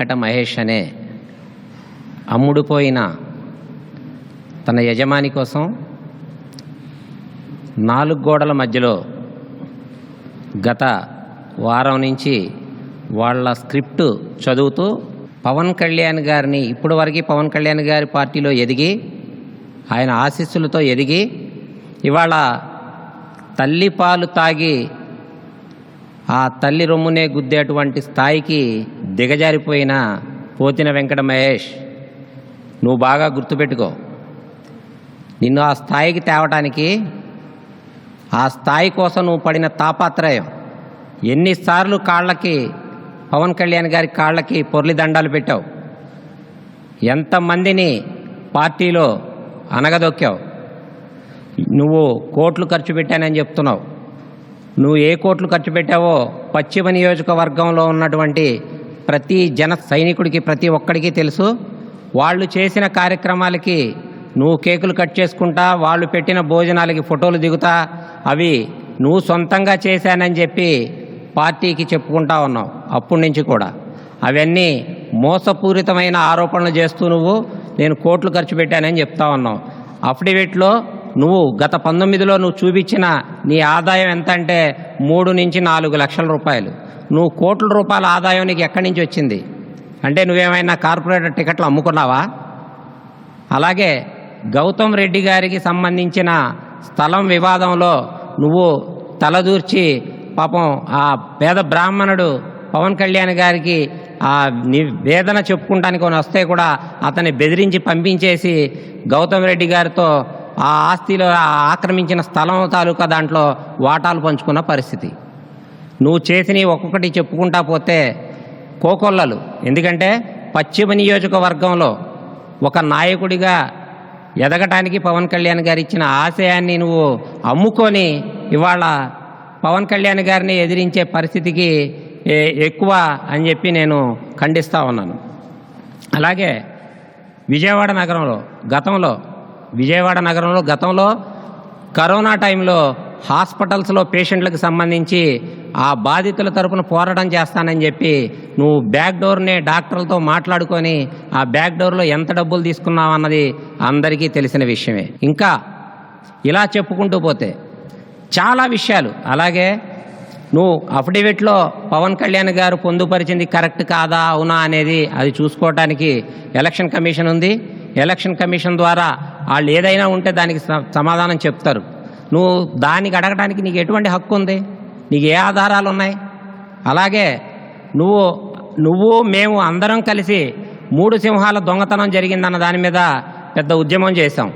మహేష్ అనే అమ్ముడుపోయిన తన యజమాని కోసం 4 గోడల మధ్యలో గత వారం నుంచి వాళ్ళ స్క్రిప్ట్ చదువుతూ పవన్ కళ్యాణ్ గారిని ఇప్పటి వరకు పవన్ కళ్యాణ్ గారి పార్టీలో ఎదిగి ఆయన ఆశీస్సులతో ఎదిగి ఇవాళ తల్లి పాలు తాగి ఆ తల్లి రొమ్మునే గుద్దేటువంటి స్థాయికి దిగజారిపోయిన పోతిన వెంకట మహేష్, నువ్వు బాగా గుర్తుపెట్టుకో. నిన్ను ఆ స్థాయికి తేవటానికి, ఆ స్థాయి కోసం నువ్వు పడిన తాపత్రయం, ఎన్నిసార్లు కాళ్ళకి పవన్ కళ్యాణ్ గారి కాళ్ళకి పొర్లి దండాలు పెట్టావు, ఎంతమందిని పార్టీలో అనగదొక్కావు. నువ్వు కోట్లు ఖర్చు పెట్టానని చెప్తున్నావు. నువ్వు ఏ కోట్లు ఖర్చు పెట్టావో పశ్చిమ నియోజకవర్గంలో ఉన్నటువంటి ప్రతి జన సైనికుడికి, ప్రతి ఒక్కడికి తెలుసు. వాళ్ళు చేసిన కార్యక్రమాలకి నువ్వు కేకులు కట్ చేసుకుంటా, వాళ్ళు పెట్టిన భోజనాలకి ఫోటోలు దిగుతా, అవి నువ్వు సొంతంగా చేశానని చెప్పి పార్టీకి చెప్పుకుంటా ఉన్నావు. అప్పటి నుంచి కూడా అవన్నీ మోసపూరితమైన ఆరోపణలు చేస్తూ నేను కోట్లు ఖర్చు పెట్టానని చెప్తా ఉన్నావు. అఫిడవిట్లో నువ్వు గత 19లో నువ్వు చూపించిన నీ ఆదాయం ఎంత అంటే 3 నుంచి 4 లక్షల రూపాయలు. నువ్వు కోట్ల రూపాయల ఆదాయం నీకు ఎక్కడి నుంచి వచ్చింది అంటే నువ్వేమైనా కార్పొరేటర్ టికెట్లు అమ్ముకున్నావా? అలాగే గౌతమ్ రెడ్డి గారికి సంబంధించిన స్థలం వివాదంలో నువ్వు తలదూర్చి పాపం ఆ పేద బ్రాహ్మణుడు పవన్ కళ్యాణ్ గారికి ఆ వేదన చెప్పుకుంటానికి వస్తే కూడా అతన్ని బెదిరించి పంపించేసి గౌతమ్ రెడ్డి గారితో ఆ ఆస్తిలో ఆక్రమించిన స్థలం తాలూకా దాంట్లో వాటాలు పంచుకున్న పరిస్థితి. నువ్వు చేసినవి ఒక్కొక్కటి చెప్పుకుంటా పోతే కోకొల్లలు. ఎందుకంటే పశ్చిమ నియోజకవర్గంలో ఒక నాయకుడిగా ఎదగటానికి పవన్ కళ్యాణ్ గారు ఇచ్చిన ఆశయాన్ని నువ్వు అమ్ముకొని ఇవాళ పవన్ కళ్యాణ్ గారిని ఎదిరించే పరిస్థితికి ఎక్కువ అని చెప్పి నేను ఖండిస్తూ ఉన్నాను. అలాగే విజయవాడ నగరంలో గతంలో కరోనా టైంలో హాస్పిటల్స్లో పేషెంట్లకు సంబంధించి ఆ బాధితుల తరపున పోరాటం చేస్తానని చెప్పి నువ్వు బ్యాక్ డోర్నే డాక్టర్లతో మాట్లాడుకొని ఆ బ్యాక్ డోర్లో ఎంత డబ్బులు తీసుకున్నావు అన్నది అందరికీ తెలిసిన విషయమే. ఇంకా ఇలా చెప్పుకుంటూ పోతే చాలా విషయాలు. అలాగే నువ్వు అఫిడవిట్లో పవన్ కళ్యాణ్ గారు పొందుపరిచింది కరెక్ట్ కాదా అవునా అనేది అది చూసుకోవటానికి ఎలక్షన్ కమిషన్ ఉంది. ఎలక్షన్ కమిషన్ ద్వారా వాళ్ళు ఏదైనా ఉంటే దానికి సమాధానం చెప్తారు. నువ్వు దానికి అడగడానికి నీకు ఎటువంటి హక్కు ఉంది? నీకు ఏ ఆధారాలు ఉన్నాయి? అలాగే నువ్వు మేము అందరం కలిసి 3 సింహాల దొంగతనం జరిగిందన్న దాని మీద పెద్ద ఉద్యమం చేశాం.